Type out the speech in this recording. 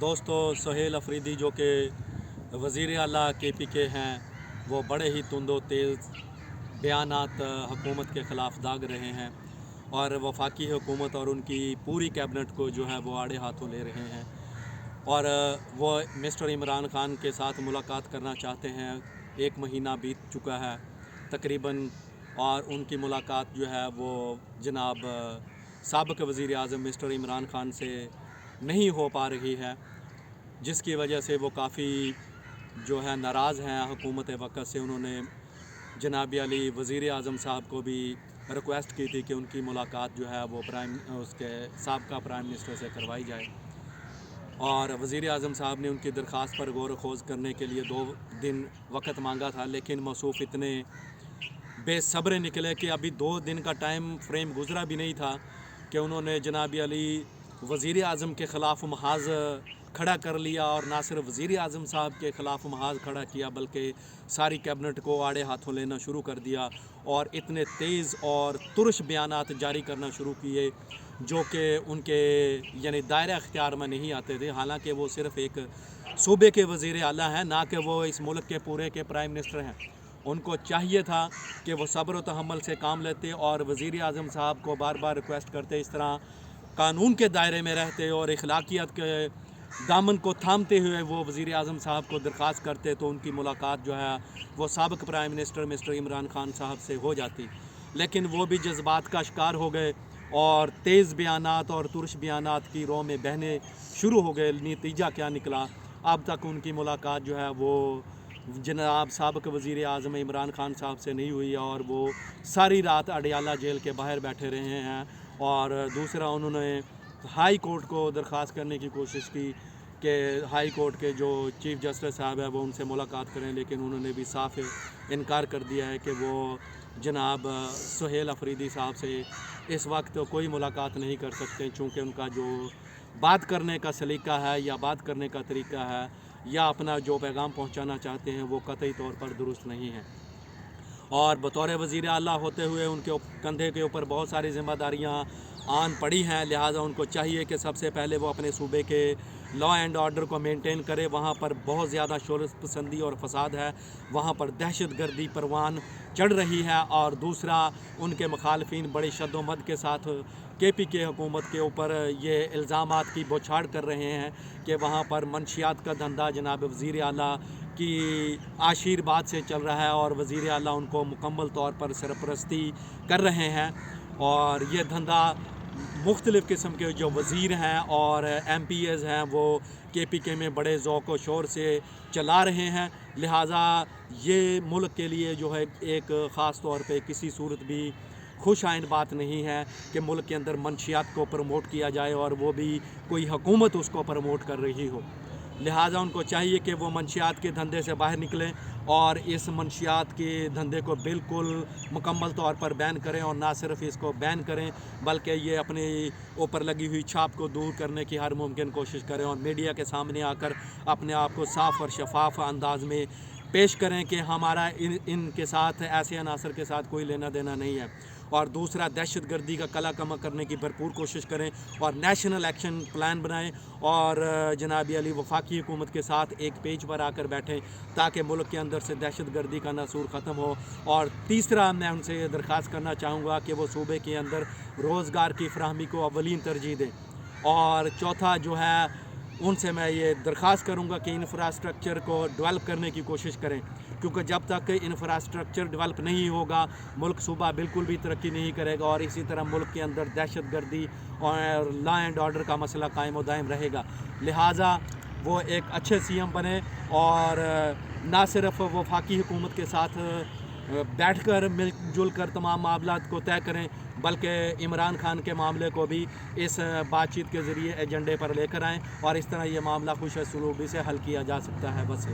दोस्तों, सुहेल अफरीदी जो कि वज़ीर आला KPK हैं, वो बड़े ही तुंदो तेज़ बयानात हुकूमत के ख़िलाफ़ दाग रहे हैं और वफाकी हुकूमत और उनकी पूरी कैबिनेट को जो है वो आड़े हाथों ले रहे हैं और वो मिस्टर इमरान खान के साथ मुलाकात करना चाहते हैं। 1 महीना बीत चुका है तकरीबन और उनकी मुलाकात जो है वो जनाब साबिक़ वज़ीर आज़म मिस्टर इमरान खान से नहीं हो पा रही है, जिसकी वजह से वो काफ़ी जो है नाराज़ हैं हुकूमत वक़्त से। उन्होंने जनाब अली वज़ीर आज़म साहब को भी रिक्वेस्ट की थी कि उनकी मुलाकात जो है वो उसके साबिक़ा प्राइम मिनिस्टर से करवाई जाए और वज़ीर आज़म साहब ने उनकी दरख्वास्त पर गौर खोज करने के लिए 2 दिन वक़्त मांगा था, लेकिन मौसूफ़ इतने बेसब्र निकले कि अभी 2 दिन का टाइम फ्रेम गुज़रा भी नहीं था कि उन्होंने जनाब अली वज़ीर आज़म के ख़िलाफ़ महाज़ खड़ा कर लिया और ना सिर्फ वज़ीर आज़म साहब के ख़िलाफ़ महाज़ खड़ा किया बल्कि सारी कैबिनेट को आड़े हाथों लेना शुरू कर दिया और इतने तेज़ और तुरश बयानात जारी करना शुरू किए जो कि उनके यानी दायरा इख्तियार में नहीं आते थे। हालांकि वो सिर्फ़ एक सूबे के वज़ीर आला हैं, ना कि वो इस मुल्क के पूरे के प्राइम मिनिस्टर हैं। उनको चाहिए था कि वो सब्र व तहम्मुल से काम लेते और वज़ीर आज़म साहब को बार बार रिक्वेस्ट करते, इस तरह कानून के दायरे में रहते और अखलाकियत के दामन को थामते हुए वो वज़ीर आज़म साहब को दरख्वास्त करते, तो उनकी मुलाकात जो है वो साबिक़ prime minister mister Imran Khan साहब से हो जाती। लेकिन वो भी जज्बात का शिकार हो गए और तेज़ बयानात और तुरश बयानात की रोह में बहने शुरू हो गए। नतीजा क्या निकला, अब तक उनकी मुलाकात जो है वो जनाब साबिक़ वज़ीर आज़म इमरान खान साहब से नहीं हुई और वो सारी रात अडयाला जेल के बाहर बैठे रहे हैं। और दूसरा, उन्होंने हाई कोर्ट को दरख्वास्त करने की कोशिश की कि हाई कोर्ट के जो चीफ़ जस्टिस साहब है वो उनसे मुलाकात करें, लेकिन उन्होंने भी साफ इनकार कर दिया है कि वो जनाब सुहेल अफरीदी साहब से इस वक्त कोई मुलाकात नहीं कर सकते, चूँकि उनका जो बात करने का सलीका है या बात करने का तरीका है या अपना जो पैगाम पहुंचाना चाहते हैं वो कतई तौर पर दुरुस्त नहीं है। और बतौर वज़ीर आला होते हुए उनके कंधे के ऊपर बहुत सारी ज़िम्मेदारियाँ आन पड़ी हैं, लिहाजा उनको चाहिए कि सबसे पहले वो अपने सूबे के लॉ एंड ऑर्डर को मेंटेन करे। वहाँ पर बहुत ज़्यादा शोरत पसंदी और फसाद है, वहाँ पर दहशत गर्दी परवान चढ़ रही है। और दूसरा, उनके मुखालफिन बड़ी शद्दोमद के साथ KPK हुकूमत के ऊपर ये इल्ज़ामात की बौछार कर रहे हैं कि वहाँ पर मनशियात का धंधा जनाब वज़ीर आला की आशीर्वाद से चल रहा है और वज़ीर आला उनको मुकम्मल तौर पर सरपरस्ती कर रहे हैं। और ये धंधा मुख्तलिफ़ किस्म के जो वज़ीर हैं और MPs हैं वो KPK में बड़े ज़ौक़ व शोर से चला रहे हैं। लिहाजा ये मुल्क के लिए जो है एक ख़ास तौर पे किसी सूरत भी खुश आइन बात नहीं है कि मुल्क के अंदर मनशियात को प्रमोट किया जाए और वो भी कोई हुकूमत उसको प्रमोट कर रही हो। लिहाजा उनको चाहिए कि वो मनशियात के धंधे से बाहर निकलें और इस मनशियात के धंधे को बिल्कुल मुकम्मल तौर पर बैन करें और ना सिर्फ इसको बैन करें बल्कि ये अपने ऊपर लगी हुई छाप को दूर करने की हर मुमकिन कोशिश करें और मीडिया के सामने आकर अपने आप को साफ़ और शफाफ अंदाज में पेश करें कि हमारा इनके साथ ऐसे अनासर के साथ कोई लेना देना नहीं है। और दूसरा, दहशत गर्दी का कला कमा करने की भरपूर कोशिश करें और नेशनल एक्शन प्लान बनाएं और जनाब अली वफाकी हुकूमत के साथ एक पेज पर आकर बैठें ताकि मुल्क के अंदर से दहशत गर्दी का नासूर ख़त्म हो। और तीसरा, मैं उनसे दरख्वास्त करना चाहूँगा कि वो सूबे के अंदर रोज़गार की फराहमी को अवलीन तरजीह दें। और चौथा जो है, उनसे मैं ये दरख्वास्त करूँगा कि इंफ्रास्ट्रक्चर को डेवलप करने की कोशिश करें, क्योंकि जब तक इंफ्रास्ट्रक्चर डेवलप नहीं होगा मुल्क सूबा बिल्कुल भी तरक्की नहीं करेगा और इसी तरह मुल्क के अंदर दहशत गर्दी और लॉ एंड ऑर्डर का मसला कायम व दायम रहेगा। लिहाजा वो एक अच्छे CM बने और ना सिर्फ वफाकी हुकूमत के साथ बैठकर मिलजुल कर तमाम मामलात को तय करें बल्कि इमरान खान के मामले को भी इस बातचीत के ज़रिए एजेंडे पर लेकर आएँ और इस तरह ये मामला खुश सलूबी से हल किया जा सकता है। बस।